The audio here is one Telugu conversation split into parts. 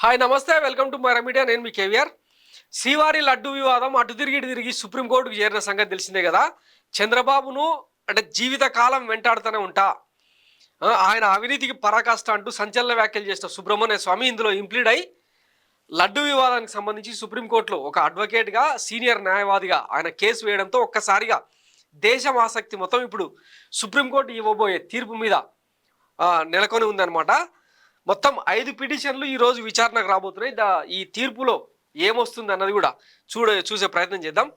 హాయ్ నమస్తే, వెల్కమ్ టు మరా మీడియా. నేను మీ కేవీఆర్. శ్రీవారి లడ్డు వివాదం అటు తిరిగి ఇటు తిరిగి సుప్రీంకోర్టుకు చేరిన సంగతి తెలిసిందే కదా. చంద్రబాబును అంటే జీవితకాలం వెంటాడుతూనే ఉంటా, ఆయన అవినీతికి పరాకాష్ట అంటూ సంచలన వ్యాఖ్యలు చేసిన సుబ్రహ్మణ్య స్వామి ఇందులో ఇంప్లీడ్ అయి లడ్డు వివాదానికి సంబంధించి సుప్రీంకోర్టులో ఒక అడ్వకేట్గా సీనియర్ న్యాయవాదిగా ఆయన కేసు వేయడంతో ఒక్కసారిగా దేశం ఆసక్తి మొత్తం ఇప్పుడు సుప్రీంకోర్టు ఇవ్వబోయే తీర్పు మీద నెలకొని ఉందన్నమాట. మొత్తం 5 పిటిషన్లు ఈరోజు విచారణకు రాబోతున్నాయి. ఈ తీర్పులో ఏమొస్తుంది అన్నది కూడా చూసే ప్రయత్నం చేద్దాం.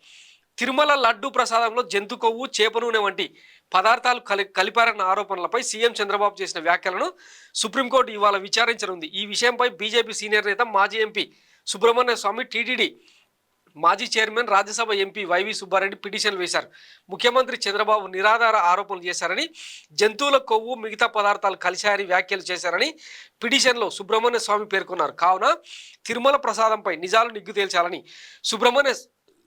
తిరుమల లడ్డు ప్రసాదంలో జంతు కొవ్వు, చేప నూనె వంటి పదార్థాలు కలిపారన్న ఆరోపణలపై సీఎం చంద్రబాబు చేసిన వ్యాఖ్యలను సుప్రీంకోర్టు ఇవాళ విచారించనుంది. ఈ విషయంపై బీజేపీ సీనియర్ నేత మాజీ ఎంపీ సుబ్రహ్మణ్య స్వామి, టీటీడీ మాజీ chairman, Rajya Sabha MP YV Subba Reddy petition వేశారు. ముఖ్యమంత్రి చంద్రబాబు నిరాధార ఆరోపణలు చేశారని, జంతువుల కొవ్వు, మిగతా పదార్థాలు కలిశారని వ్యాఖ్యలు చేశారని పిటిషన్లో సుబ్రహ్మణ్య స్వామి పేర్కొన్నారు. కావున తిరుమల ప్రసాదంపై నిజాలు నిగ్గు తేల్చాలని సుబ్రహ్మణ్య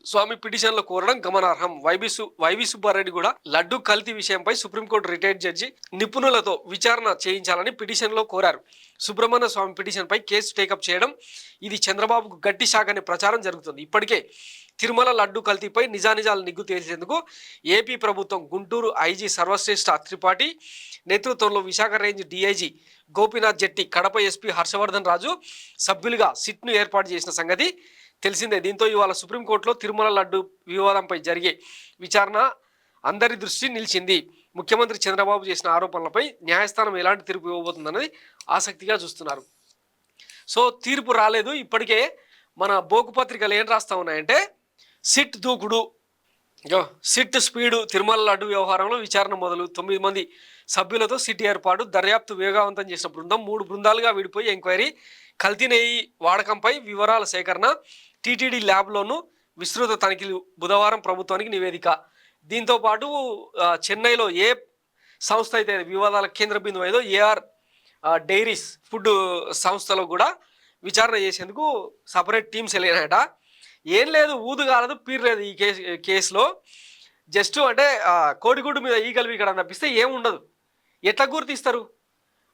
స్వామి పిటిషన్లో కోరడం గమనార్హం. వైవి సుబ్బారెడ్డి కూడా లడ్డు కల్తీ విషయంపై సుప్రీంకోర్టు రిటైర్డ్ జడ్జి నిపుణులతో విచారణ చేయించాలని పిటిషన్లో కోరారు. సుబ్రహ్మణ్య స్వామి పిటిషన్పై కేసు టేకప్ చేయడం ఇది చంద్రబాబుకు గట్టి షాక్ అనే ప్రచారం జరుగుతుంది. ఇప్పటికే తిరుమల లడ్డు కల్తీపై నిజానిజాలు నిగ్గు తేల్చేందుకు ఏపీ ప్రభుత్వం గుంటూరు ఐజీ సర్వశ్రేష్ఠ త్రిపాఠి నేతృత్వంలో విశాఖ రేంజ్ డీఐజీ గోపీనాథ్ జెట్టి, కడప ఎస్పీ హర్షవర్ధన్ రాజు సభ్యులుగా సిట్ను ఏర్పాటు చేసిన సంగతి తెలిసిందే. దీంతో ఇవాళ సుప్రీంకోర్టులో తిరుమల లడ్డు వివాదంపై జరిగే విచారణ అందరి దృష్టి నిలిచింది. ముఖ్యమంత్రి చంద్రబాబు చేసిన ఆరోపణలపై న్యాయస్థానం ఎలాంటి తీర్పు ఇవ్వబోతుందన్నది ఆసక్తిగా చూస్తున్నారు. సో తీర్పు రాలేదు. ఇప్పటికే మన బోకు పత్రికలు ఏం రాస్తా ఉన్నాయంటే, సిట్ దూకుడు, సిట్ స్పీడు, తిరుమల లడ్డు వ్యవహారంలో విచారణ మొదలు, 9 మంది సభ్యులతో సిట్ ఏర్పాటు, దర్యాప్తు వేగవంతం చేసిన బృందం 3 బృందాలుగా విడిపోయి ఎంక్వైరీ, కల్తీ నెయ్యి వాడకంపై వివరాల సేకరణ, టీటీడీ ల్యాబ్లోనూ విస్తృత తనిఖీలు, బుధవారం ప్రభుత్వానికి నివేదిక. దీంతోపాటు చెన్నైలో ఏ సంస్థ అయితే వివాదాల కేంద్ర బిందువు ఏదో ఏఆర్ డైరీస్ ఫుడ్ సంస్థలో కూడా విచారణ చేసేందుకు సపరేట్ టీమ్స్ వెళ్ళినాయట. ఏం లేదు, ఊదు కాలేదు, పీరలేదు ఈ కేసులో. జస్ట్ అంటే కోడిగుడ్డు మీద ఈగలు వీకడం తప్పిస్తే ఏముండదు. ఎట్లా గుర్తిస్తారు?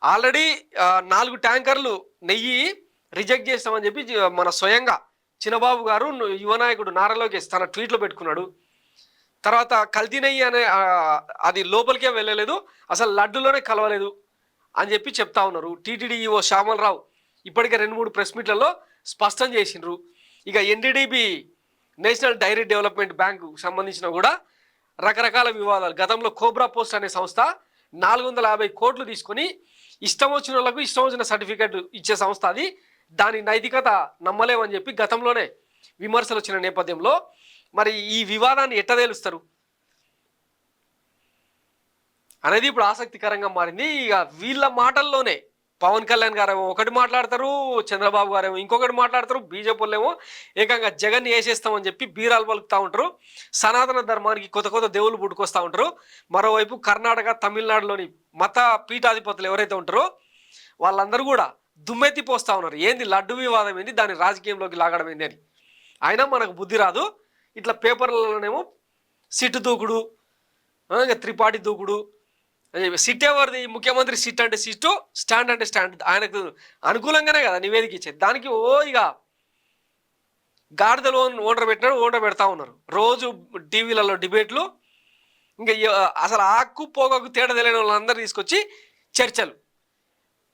ఆల్రెడీ 4 ట్యాంకర్లు నెయ్యి రిజెక్ట్ చేస్తామని చెప్పి మన స్వయంగా చిన్నబాబు గారు, యువ నాయకుడు నారా లోకేష్ తన ట్వీట్లో పెట్టుకున్నాడు. తర్వాత కల్తీ నెయ్యి అనే అది లోపలికే వెళ్ళలేదు, అసలు లడ్డులోనే కలవలేదు అని చెప్పి చెప్తా ఉన్నారు. టీటీడీ ఈఓ శ్యామలరావు ఇప్పటికే 2-3 ప్రెస్ మీట్లలో స్పష్టం చేసిండ్రు. ఇక NDDB national dairy development bank సంబంధించిన కూడా రకరకాల వివాదాలు. గతంలో కోబ్రా పోస్ట్ అనే సంస్థ 450 కోట్లు తీసుకొని ఇష్టం వచ్చిన వాళ్ళకు ఇష్టం వచ్చిన సర్టిఫికేట్ ఇచ్చే సంస్థ అది. దాని నైతికత నమ్మలేమని చెప్పి గతంలోనే విమర్శలు వచ్చిన నేపథ్యంలో మరి ఈ వివాదాన్ని ఎట్ట తేలుస్తారు అనేది ఇప్పుడు ఆసక్తికరంగా మారింది. ఇక వీళ్ళ మాటల్లోనే పవన్ కళ్యాణ్ గారేమో ఒకటి మాట్లాడతారు, చంద్రబాబు గారేమో ఇంకొకటి మాట్లాడతారు, బీజేపీ వాళ్ళేమో ఏకంగా జగన్ వేసేస్తామని చెప్పి బీరాలు పలుకుతూ ఉంటారు. సనాతన ధర్మానికి కొత్త దేవుళ్ళు పుట్టుకొస్తూ ఉంటారు. మరోవైపు కర్ణాటక, తమిళనాడులోని మత పీఠాధిపతులు ఎవరైతే ఉంటారో వాళ్ళందరూ కూడా దుమ్మెత్తి పోస్తూ ఉన్నారు. ఏంది లడ్డు వివాదం ఏంది, దాన్ని రాజకీయంలోకి లాగడం ఏంది అని. అయినా మనకు బుద్ధి రాదు. ఇట్లా పేపర్లలోనేమో సిట్ దూకుడు, ఇంకా త్రిపాఠి దూకుడు. సిట్ ఎవరిది? ముఖ్యమంత్రి సిట్ అంటే సిట్టు, స్టాండ్ అంటే స్టాండ్. ఆయనకు అనుకూలంగానే కదా నివేదిక ఇచ్చేది. దానికి ఇక గాడిదలు ఓనర్ పెట్టినాడు, ఓనర్ పెడతా ఉన్నారు. రోజు టీవీలలో డిబేట్లు. ఇంకా అసలు ఆకు పోగకు తేడా తెలియని వాళ్ళందరూ తీసుకొచ్చి చర్చలు,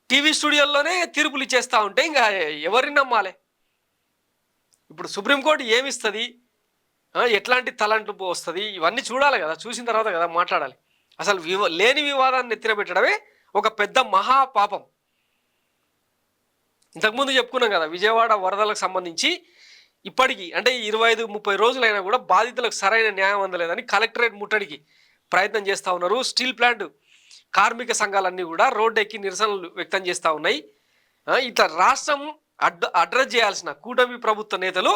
టీవీ స్టూడియోల్లోనే తీర్పులు ఇచ్చేస్తూ ఉంటే ఇంకా ఎవరిని నమ్మాలి? ఇప్పుడు సుప్రీంకోర్టు ఏమిస్తుంది, ఎట్లాంటి తలంటు వస్తుంది, ఇవన్నీ చూడాలి కదా. చూసిన తర్వాత కదా మాట్లాడాలి. అసలు లేని వివాదాన్ని ఎత్తిన పెట్టడమే ఒక పెద్ద మహాపాపం. ఇంతకుముందు చెప్పుకున్నాం కదా, విజయవాడ వరదలకు సంబంధించి ఇప్పటికీ అంటే 25-30 రోజులైనా కూడా బాధితులకు సరైన న్యాయం అందలేదని కలెక్టరేట్ ముట్టడికి ప్రయత్నం చేస్తూ ఉన్నారు. స్టీల్ ప్లాంట్ కార్మిక సంఘాలన్నీ కూడా రోడ్డు ఎక్కి నిరసనలు వ్యక్తం చేస్తూ ఉన్నాయి. ఇట్లా రాష్ట్రం అడ్రస్ చేయాల్సిన, కూటమి ప్రభుత్వ నేతలు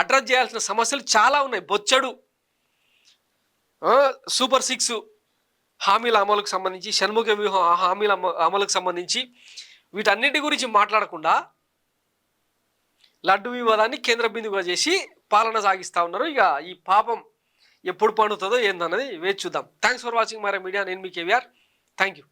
అడ్రస్ చేయాల్సిన సమస్యలు చాలా ఉన్నాయి. బొచ్చడు సూపర్ 6 హామీల అమలుకు సంబంధించి, షణ్ముఖ వ్యూహం హామీల అమలుకు సంబంధించి వీటన్నిటి గురించి మాట్లాడకుండా లడ్డు వివాదాన్ని కేంద్ర బిందువుగా చేసి పాలన సాగిస్తూ ఉన్నారు. ఇక ఈ పాపం ఎప్పుడు పండుతుందో ఏందన్నది వేచి చూద్దాం. Thanks for watching Mara media. నేను మీ కేవీఆర్. Thank you.